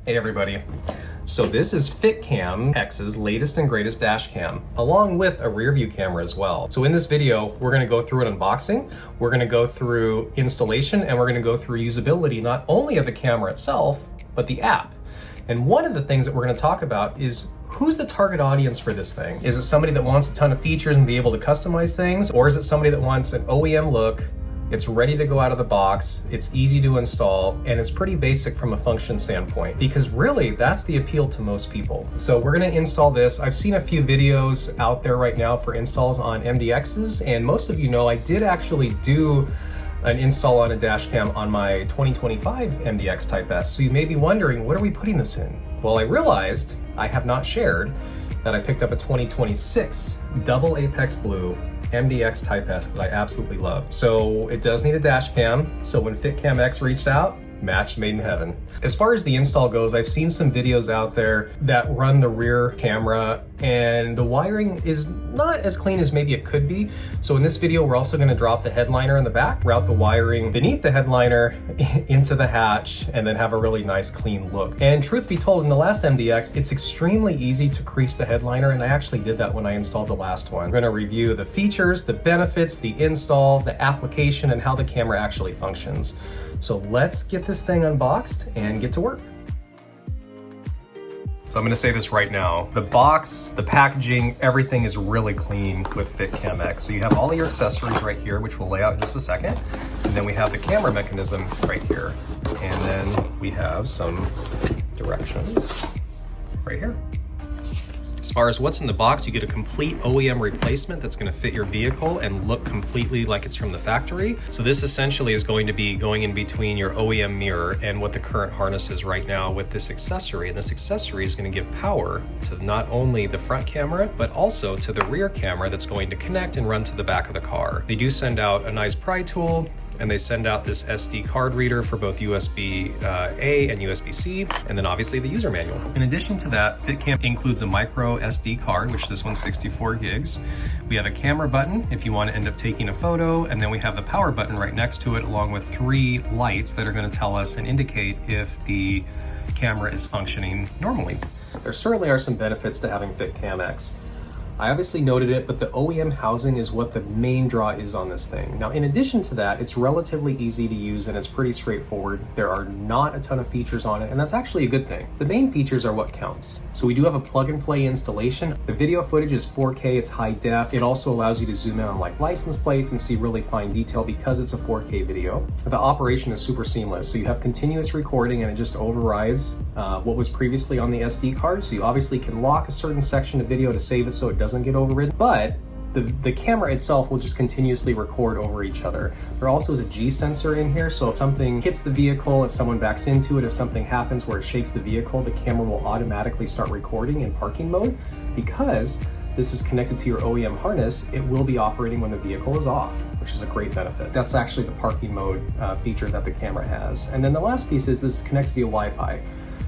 Hey everybody. So this is FitcamX's latest and greatest dash cam, along with a rear view camera as well. So in this video, we're gonna go through an unboxing, we're gonna go through installation, and we're gonna go through usability, not only of the camera itself, but the app. And one of the things that we're gonna talk about is who's the target audience for this thing? Is it somebody that wants a ton of features and be able to customize things? Or is it somebody that wants an OEM look? It's ready to go out of the box, it's easy to install, and it's pretty basic from a function standpoint, because really that's the appeal to most people. So we're gonna install this. I've seen a few videos out there right now for installs on MDXs, and most of you know I did actually do an install on a dash cam on my 2025 MDX Type S. So you may be wondering, what are we putting this in? Well, I realized I have not shared that I picked up a 2026 double apex blue MDX Type S that I absolutely love. So it does need a dash cam. So when FitcamX reached out, match made in heaven. As far as the install goes, I've seen some videos out there that run the rear camera and the wiring is not as clean as maybe it could be. So in this video, we're also gonna drop the headliner in the back, route the wiring beneath the headliner into the hatch, and then have a really nice clean look. And truth be told, in the last MDX, it's extremely easy to crease the headliner, and I actually did that when I installed the last one. We're gonna review the features, the benefits, the install, the application, and how the camera actually functions. So let's get this thing unboxed and get to work. So I'm gonna say this right now. The box, the packaging, everything is really clean with FitcamX. So you have all of your accessories right here, which we'll lay out in just a second. And then we have the camera mechanism right here. And then we have some directions right here. As far as what's in the box, you get a complete OEM replacement that's going to fit your vehicle and look completely like it's from the factory. So this essentially is going to be going in between your OEM mirror and what the current harness is right now with this accessory. And this accessory is going to give power to not only the front camera, but also to the rear camera that's going to connect and run to the back of the car. They do send out a nice pry tool, and they send out this SD card reader for both USB-A and USB-C, and then obviously the user manual. In addition to that, FitCam includes a micro SD card, which this one's 64 gigs. We have a camera button if you want to end up taking a photo, and then we have the power button right next to it, along with 3 lights that are going to tell us and indicate if the camera is functioning normally. There certainly are some benefits to having FitcamX. I obviously noted it, but the OEM housing is what the main draw is on this thing. Now, in addition to that, it's relatively easy to use and it's pretty straightforward. There are not a ton of features on it, and that's actually a good thing. The main features are what counts. So we do have a plug and play installation. The video footage is 4K, it's high def. It also allows you to zoom in on like license plates and see really fine detail because it's a 4K video. The operation is super seamless. So you have continuous recording and it just overrides what was previously on the SD card. So you obviously can lock a certain section of video to save it so it doesn't get overridden, but the camera itself will just continuously record over each other. There also is a G sensor in here, so if something hits the vehicle, if someone backs into it, if something happens where it shakes the vehicle, the camera will automatically start recording in parking mode. Because this is connected to your OEM harness, it will be operating when the vehicle is off, which is a great benefit. That's actually the parking mode feature that the camera has. And then the last piece is this connects via Wi-Fi.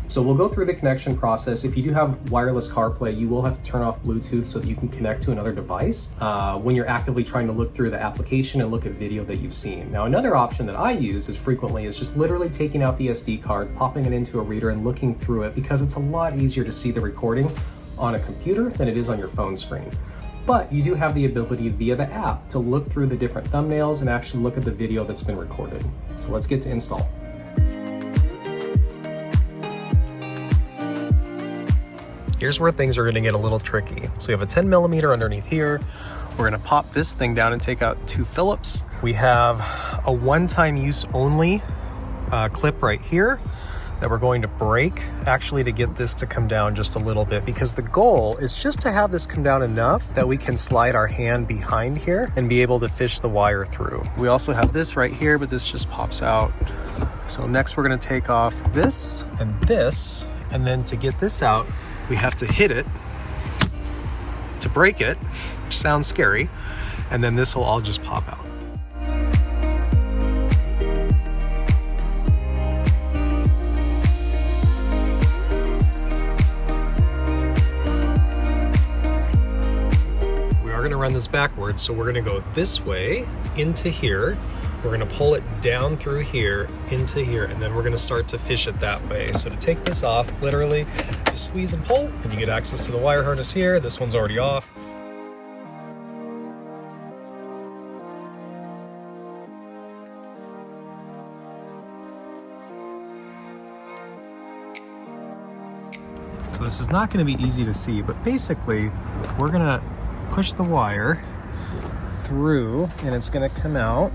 So we'll go through the connection process. If you do have wireless CarPlay, you will have to turn off Bluetooth so that you can connect to another device when you're actively trying to look through the application and look at video that you've seen. Now, another option that I use as frequently is just literally taking out the SD card, popping it into a reader and looking through it, because it's a lot easier to see the recording on a computer than it is on your phone screen. But you do have the ability via the app to look through the different thumbnails and actually look at the video that's been recorded. So let's get to install. Here's where things are gonna get a little tricky. So we have a 10mm underneath here. We're gonna pop this thing down and take out 2 Phillips. We have a one-time use only clip right here that we're going to break, actually, to get this to come down just a little bit, because the goal is just to have this come down enough that we can slide our hand behind here and be able to fish the wire through. We also have this right here, but this just pops out. So next we're gonna take off this, and then to get this out, we have to hit it to break it, which sounds scary, and then this will all just pop out. We are going to run this backwards, so we're going to go this way into here. We're gonna pull it down through here into here, and then we're gonna start to fish it that way. So to take this off, literally just squeeze and pull, and you get access to the wire harness here. This one's already off. So this is not gonna be easy to see, but basically we're gonna push the wire through and it's gonna come out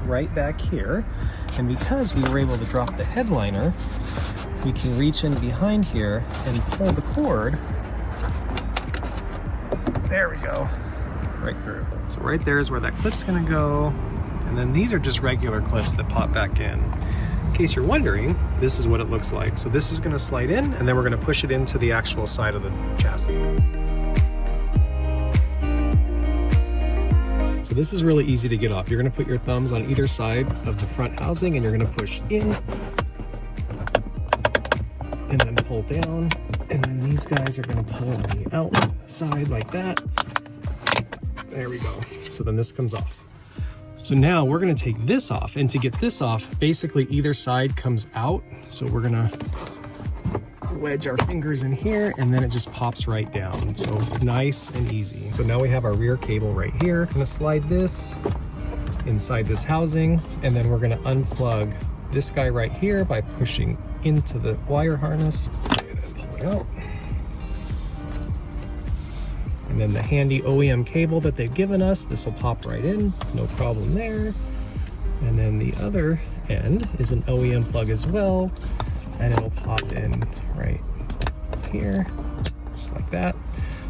right back here. And because we were able to drop the headliner, we can reach in behind here and pull the cord. There we go, right through. So right there is where that clip's gonna go. And then these are just regular clips that pop back in. In case you're wondering, this is what it looks like. So this is gonna slide in, and then we're gonna push it into the actual side of the chassis. So this is really easy to get off. You're gonna put your thumbs on either side of the front housing and you're gonna push in and then pull down. And then these guys are gonna pull on the outside like that. There we go. So then this comes off. So now we're gonna take this off, and to get this off, basically either side comes out. So we're gonna wedge our fingers in here, and then it just pops right down. So nice and easy. So now we have our rear cable right here. I'm gonna slide this inside this housing, and then we're gonna unplug this guy right here by pushing into the wire harness and then pull it out. And then the handy OEM cable that they've given us, this will pop right in, no problem there. And then the other end is an OEM plug as well, and it'll pop in right here, just like that.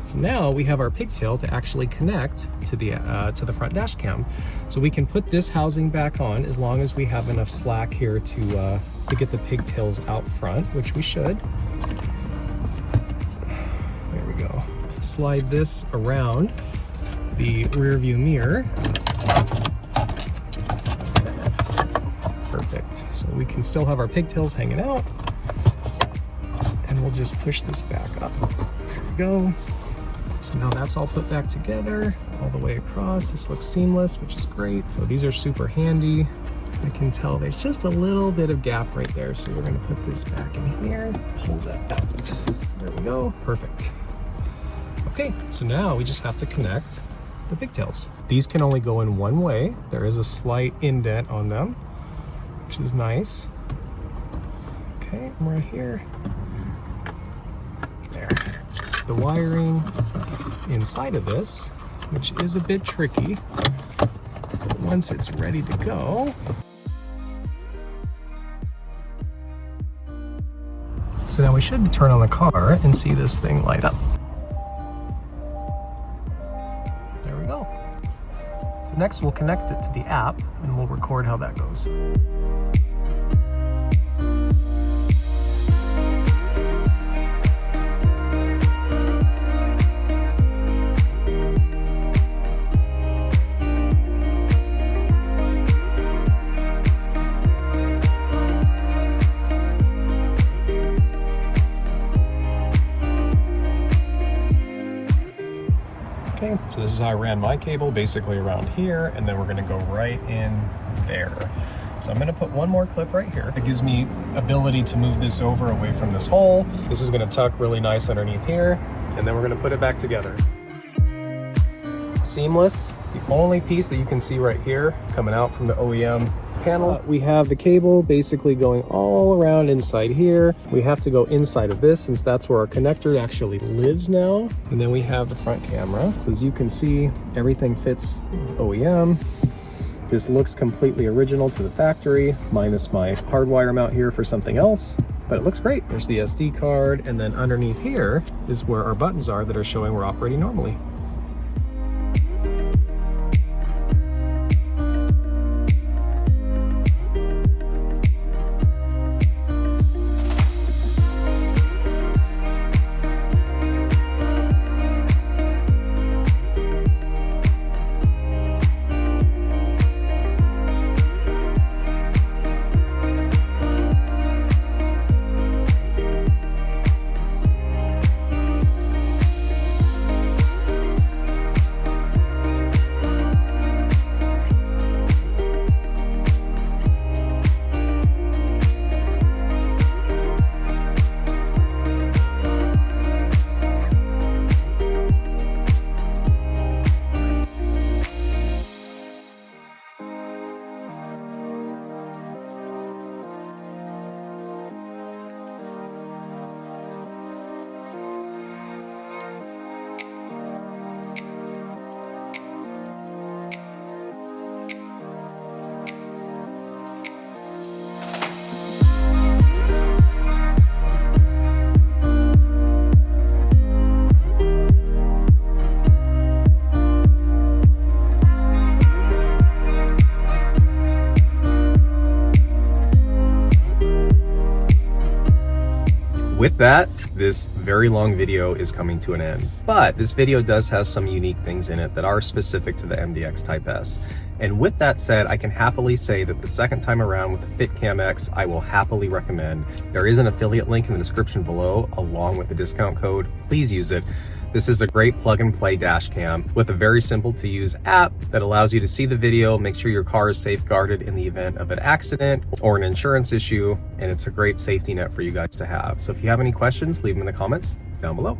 So now we have our pigtail to actually connect to the front dash cam. So we can put this housing back on as long as we have enough slack here to get the pigtails out front, which we should. There we go. Slide this around the rear view mirror. Perfect. So we can still have our pigtails hanging out, and we'll just push this back up. There we go. So now that's all put back together all the way across. This looks seamless, which is great. So these are super handy. I can tell there's just a little bit of gap right there. So we're gonna put this back in here, pull that out. There we go, perfect. Okay, so now we just have to connect the pigtails. These can only go in one way. There is a slight indent on them, which is nice. Okay, I'm right here. There. The wiring inside of this, which is a bit tricky, but once it's ready to go. So now we should turn on the car and see this thing light up. There we go. So next we'll connect it to the app and we'll record how that goes. Okay, so this is how I ran my cable, basically around here, and then we're gonna go right in there. So I'm gonna put one more clip right here. It gives me ability to move this over away from this hole. This is gonna tuck really nice underneath here, and then we're gonna put it back together. Seamless. The only piece that you can see right here coming out from the OEM panel, we have the cable basically going all around inside here. We have to go inside of this since that's where our connector actually lives now. And then we have the front camera. So as you can see, everything fits OEM. This looks completely original to the factory, minus my hardwire mount here for something else, but it looks great. There's the SD card, and then underneath here is where our buttons are that are showing we're operating normally. with that, this very long video is coming to an end. But this video does have some unique things in it that are specific to the MDX Type S. And with that said, I can happily say that the second time around with the FitcamX, I will happily recommend. There is an affiliate link in the description below, along with a discount code. Please use it. This is a great plug and play dash cam with a very simple to use app that allows you to see the video, make sure your car is safeguarded in the event of an accident or an insurance issue, and it's a great safety net for you guys to have. So if you have any questions, leave them in the comments down below.